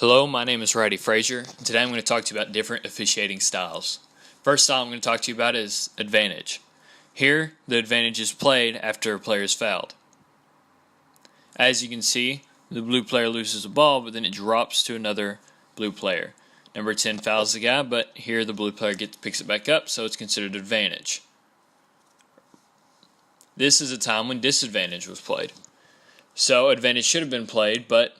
Hello, my name is Roddy Frazier, and today I'm going to talk to you about different officiating styles. First style I'm going to talk to you about is advantage. Here, the advantage is played after a player is fouled. As you can see, the blue player loses the ball, but then it drops to another blue player. Number 10 fouls the guy, but here the blue player picks it back up, so it's considered advantage. This is a time when disadvantage was played. So advantage should have been played, but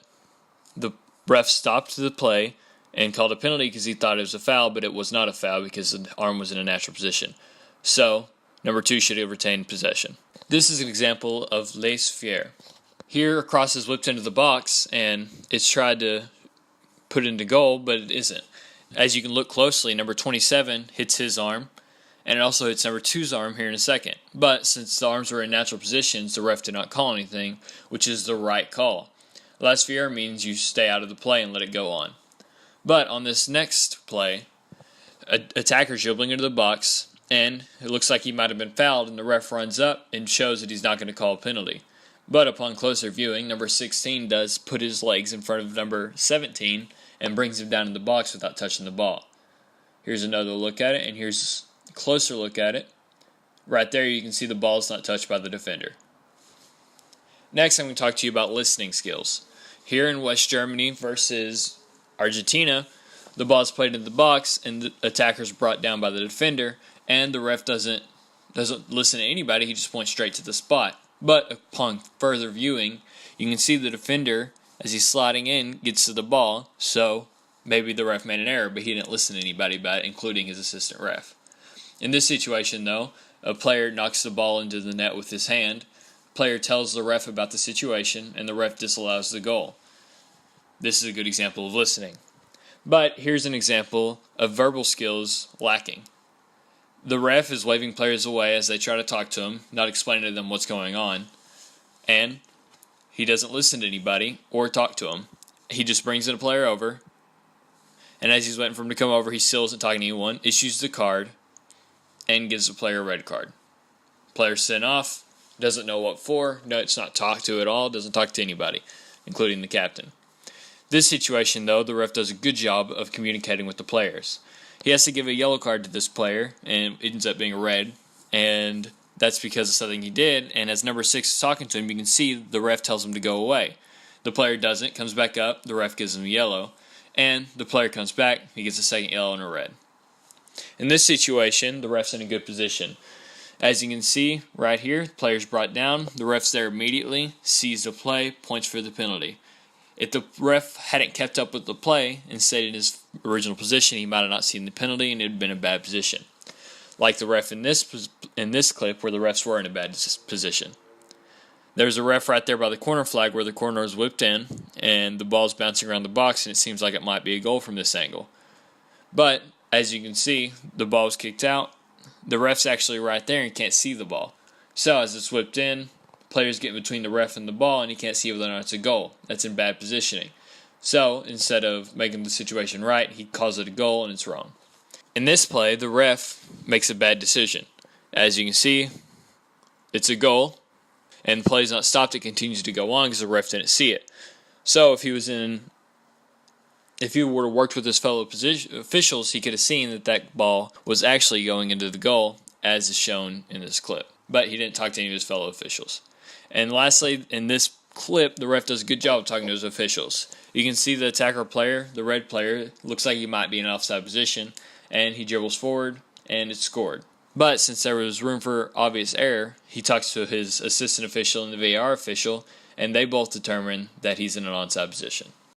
the ref stopped the play and called a penalty because he thought it was a foul, but it was not a foul because the arm was in a natural position. So, number 2 should have retained possession. This is an example of laissez-faire. Here, a cross is whipped into the box, and it's tried to put it into goal, but it isn't. As you can look closely, number 27 hits his arm, and it also hits number 2's arm here in a second. But since the arms were in natural positions, the ref did not call anything, which is the right call. Laissez-faire means you stay out of the play and let it go on. But on this next play, an attacker's dribbling into the box, and it looks like he might have been fouled, and the ref runs up and shows that he's not going to call a penalty. But upon closer viewing, number 16 does put his legs in front of number 17 and brings him down in the box without touching the ball. Here's another look at it, and here's a closer look at it. Right there you can see the ball is not touched by the defender. Next, I'm going to talk to you about listening skills. Here in West Germany versus Argentina, the ball is played in the box and the attacker is brought down by the defender, and the ref doesn't listen to anybody, he just points straight to the spot. But upon further viewing, you can see the defender, as he's sliding in, gets to the ball, so maybe the ref made an error, but he didn't listen to anybody about it, including his assistant ref. In this situation, though, a player knocks the ball into the net with his hand. Player tells the ref about the situation, and the ref disallows the goal. This is a good example of listening. But here's an example of verbal skills lacking. The ref is waving players away as they try to talk to him, not explaining to them what's going on, and he doesn't listen to anybody or talk to them. He just brings the player over, and as he's waiting for him to come over, he still isn't talking to anyone, issues the card, and gives the player a red card. Player's sent off. Doesn't know what for, no, it's not talked to at all, doesn't talk to anybody, including the captain. This situation, though, the ref does a good job of communicating with the players. He has to give a yellow card to this player, and it ends up being a red, and that's because of something he did, and as number 6 is talking to him, you can see the ref tells him to go away. The player doesn't, comes back up, the ref gives him a yellow, and the player comes back, he gets a second yellow and a red. In this situation, the ref's in a good position. As you can see right here, the player's brought down, the ref's there immediately, sees the play, points for the penalty. If the ref hadn't kept up with the play and stayed in his original position, he might have not seen the penalty and it would have been a bad position. Like the ref in this clip where the refs were in a bad position. There's a ref right there by the corner flag where the corner is whipped in and the ball's bouncing around the box and it seems like it might be a goal from this angle. But as you can see, the ball was kicked out. The ref's actually right there and can't see the ball. So as it's whipped in, players get between the ref and the ball and he can't see whether or not it's a goal. That's in bad positioning. So instead of making the situation right, he calls it a goal and it's wrong. In this play, the ref makes a bad decision. As you can see, it's a goal and the play's not stopped. It continues to go on because the ref didn't see it. So if he would have worked with his fellow officials, he could have seen that ball was actually going into the goal, as is shown in this clip. But he didn't talk to any of his fellow officials. And lastly, in this clip, the ref does a good job of talking to his officials. You can see the attacker player, the red player, looks like he might be in an offside position, and he dribbles forward, and it's scored. But since there was room for obvious error, he talks to his assistant official and the VAR official, and they both determine that he's in an onside position.